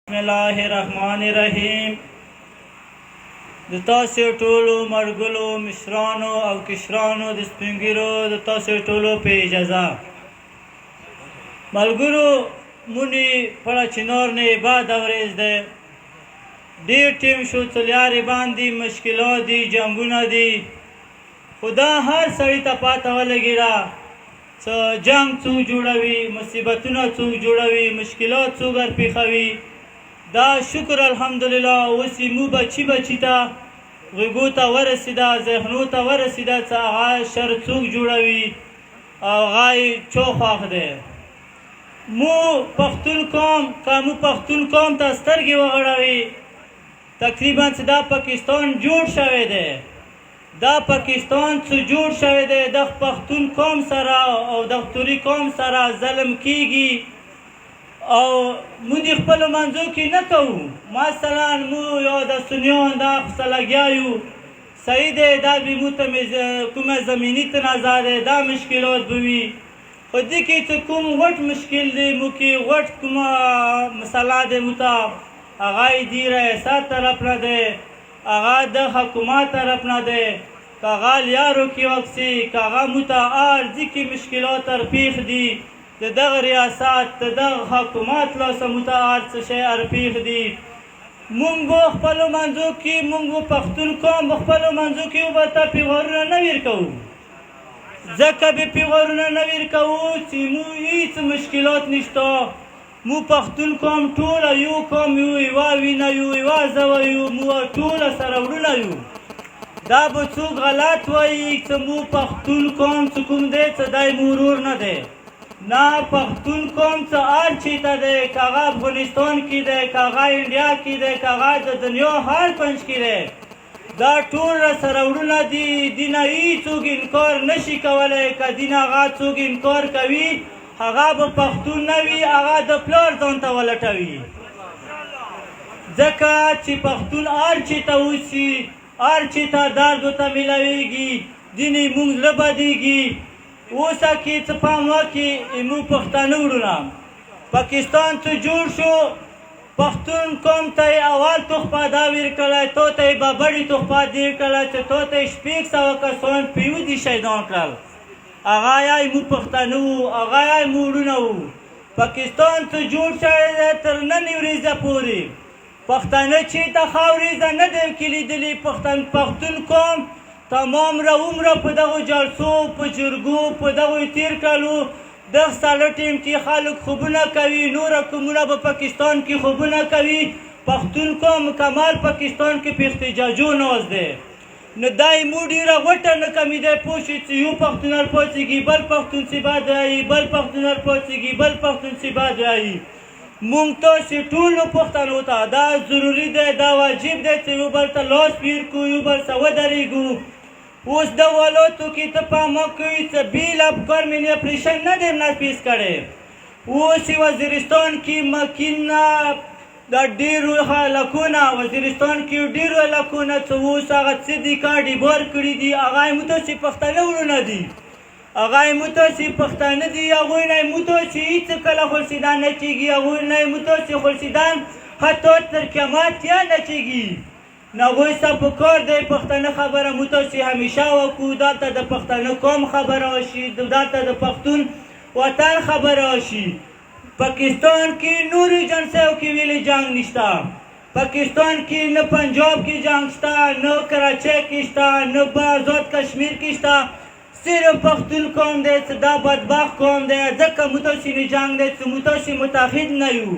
بسم الله الرحمن الرحیم. د تاسو ټولو مرګلو مشرانو او کشرانو د سپینګیرو د تاسو ټولو په اجازه ملګرو مونږ په چنار نه بعد ورځ ده ډیر ټیم شو تلیارې باندې مشکلات دي جنگونه دي خدا هر سړی ته پاته ولګیدا څه جنگ څوک جوړوي مصیبتونه څوک جوړوي مشکلات څوک ورپېښوي دا شکر الحمدلله اوس مو بچی ته غوږو ته ورسېده ذهنو ته ورسېده څه هغه شر څوک جوړوي او هغه یې چوخواخ دی مو پښتون قوم که مو پښتون قوم ته سترګې وغړوي تقریبا چې دا پاکستان جوړ شوی دی دا پاکستان څه جوړ شوی دی د پښتون قوم سره او د توري قوم سره ظلم کیږي او موږ خپلو منځو کې نه کوو مثلا مو یا د سنیان دا خو لګیا یو صحیح دی دا به مو ته کومه زمیني تنازع دی دا مشکلات به وي خو دې کې چې کوم غټ مشکل دی مو کې غټ کومه مسله دی مو ته هغه یې د ریاست طرف نه دی هغه د حکومت طرف نه دی که هغه لیارو کې وکسي که هغه مو ته ارضي کې مشکلات ورپېښ دي د دغه ریاست د دغه حکومت لاسه مو ته هر څه شی ورپېښ دي مونږ به خپلو منځو کې مونږ به پښتون قوم به خپلو منځو کې به ته پیغورونه نه ویر کوو ځکه به پیغورونه نه ویر کوو چې مو هېڅ مشکلات نشته مو پښتون قوم ټوله یو قوم یو یوه وینه یو یوه ژبه یو مو ټوله سره وروڼه یو دا به څوک غلط وایي چې مو پښتون قوم چې کوم دی څه دی مو ورور نه دی نه پښتون قوم څه هر چېرته دی که هغه افغانستان کې دی که هغه انډیا کې دی که هغه د دنیا هر کنج کې دی دا ټول راسره وروڼه دي دې نه هېڅوک انکار نشي کولی که دې نه هغه څوک انکار کوي هغه به پښتون نه وي هغه د پلار ځان ته ولټوي ځکه چې پښتون هر چېرته اوسي هر چېرته درد ورته میلاویږي ځینې مونږ زړه بدېږي اوسه کې څه پام وکړي موږ پښتانه وروڼه پاکستان څه جوړ شو پښتون قوم ته یې اول تحفه دا ویر کړی تو ته یې به بډې تحفه دیر کړی چې تو ته یې 600 کسان په یو دي شهیدان کړل هغه یې موږ پښتانه وو هغه یې موږ وروڼه وو پاکستان څه جوړ شوی دی تر ننې ورځې پورې پښتانه چېرته ښه ورځه نه دی کې لیدلي پښتون قوم تمام را عمره په دغو جلسو په جرګو په دغو تیر کړلو دغه ساړه ټیم کې خلک خوبونه کوي نوره قومونه به پاکستان کې خوبونه کوي پښتون قوم مکمل پاکستان کې په احتجاجو ناز دی نو دا یې مو ډېره غوټه نه کمې دی پوه شئ چې یو پښتون ورپاڅېږي بل پښتون چې بعد وایي بل پښتون ورپاڅېږي بل پښتون چې بعد وایي مونږ تاسې ټولو پښتنو ته دا ضروري دی دا واجب دی چې یو بل ته لاس پیر کړو یو بل ته ودرېږو اوس د ولاتو کې ته پام وکړئ چې بیل افکار مینې اپریشن نه دی نافذ کړی اوس وزیرستان کې مکینه د ډېرو هلکونه وزیرستان کې ډېرو هلکونه چې اوس هغه څه دي کاډې بار کړي دي هغه یې متاسې پښتانه وروڼه دي هغه یې متاسې پښتانه دي هغوی نه یې متاسې هېڅ کله خرسیدان نه کېږي هغوی نه یې متاسې خرسیدان حتی تر قیامت یا نه کېږي نو هغوی ته پکار دی پښتانه خبره مو تاسې همیشه وکړو دلته د پښتانه قوم خبره وشي دلته د پښتون وطن خبره وشي پاکستان کې نورو ایجنسیو کې ویلې جنګ نشته پاکستان کې نه پنجاب کې جنګ شته نه کراچۍ کې شته نه آزاد کشمیر کې شته صرف پښتون قوم دی چې دا بدبخت قوم دی ځکه مو تاسې نه جنګ دی چې مو تاسې متحد نه یو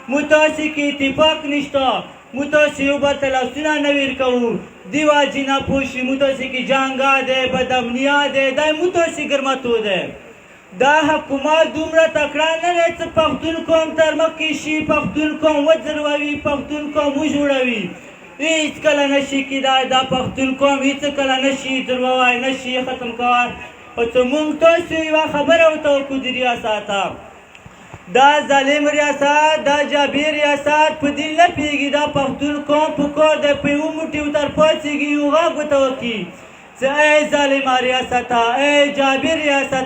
مو تاسې کې اتفاق نشته مو تاسې یو بل ته لاسونه نه ویر کوو دې وجې نه پوه شئ مو تاسې کې جنګه دی بدامنیا دی دا مو تاسې ګرمتو دی دا حکومت دومره تکړه نه دی چې پښتون قوم تر مخکې شي پښتون قوم وځلوي پښتون قوم وژوړوي هېڅ کله نشي کېدای دا پښتون قوم هېڅ کله نشي ځلولی نشي ختم کولی خو چې مونږ تاسې یوه خبره ورته وکړو د ریاسته دا ظالم ریاست دا جابر ریاست په دې نه پوهېږي دا پښتون قوم پکار دی په یو موټي ورته پاڅېږي یو غږ ورته وکړي چې ای ظالمه ریاسته ای جابر ریاسته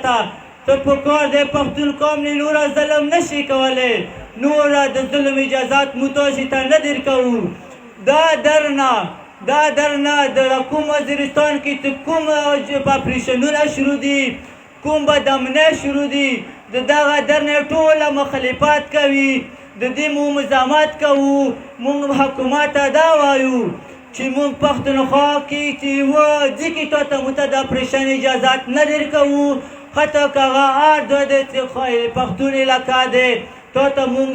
ته پکار دی پښتون قوم نه نوره ظلم نشي کولی نور د ظلم اجازات مو تاسو ته نه درکوو. دا درنه د کوم وزیرستان کې چې کوم اپریشنونه شروع دي، کوم بدامنۍ شروع دي، د دغه درنه ټوله مخالفت کوي. د دې مو مزاحمت کوو. مونږ حکومت ته دا وایو چې مونږ پښتونخوا کې چې یوه ځکه تا ته مو ته د اپریشن اجازات نه درکوو، حتی که هغه هر دوه د پښتون علاقه دی، تا ته مونږ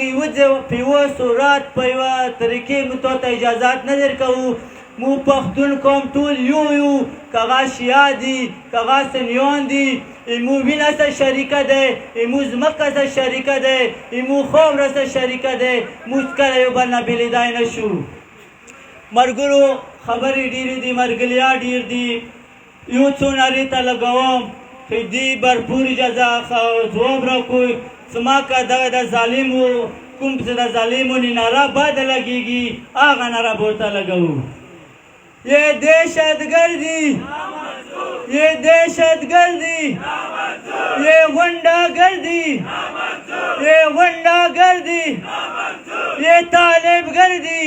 په یوه صورت په یوه طریقې مو تا ته اجازات نه درکوو. مو پښتون قوم ټول یو، که هغه شیعه دي، که هغه سنیان دي، مو وینه سره شریکه دی، مو ځمکه سره شریکه دی، مو خاوره سره شریکه دی. موږ کله یو بل نه بېلېدای نه شو. ملګرو خبرې ډېرې دي، مرګلیا ډېر دي. یو څو نارې ته لګوم چې دې بھرپور اجازه ځواب راکوئ. زما که دغه د ظالمو کوم چې د ظالمو ناره بده لګېږي، هغه ناره به ورته لګوو. یہ دہشت گردی، یہ دہشت گردی، یہ غنڈہ گردی، یہ غنڈہ گردی، یہ طالب گردی،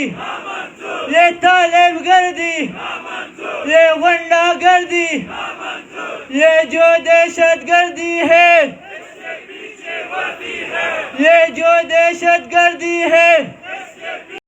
یہ طالب گردی، یہ غنڈہ گردی، یہ جو دہشت گردی ہے، یہ جو دہشت گردی ہے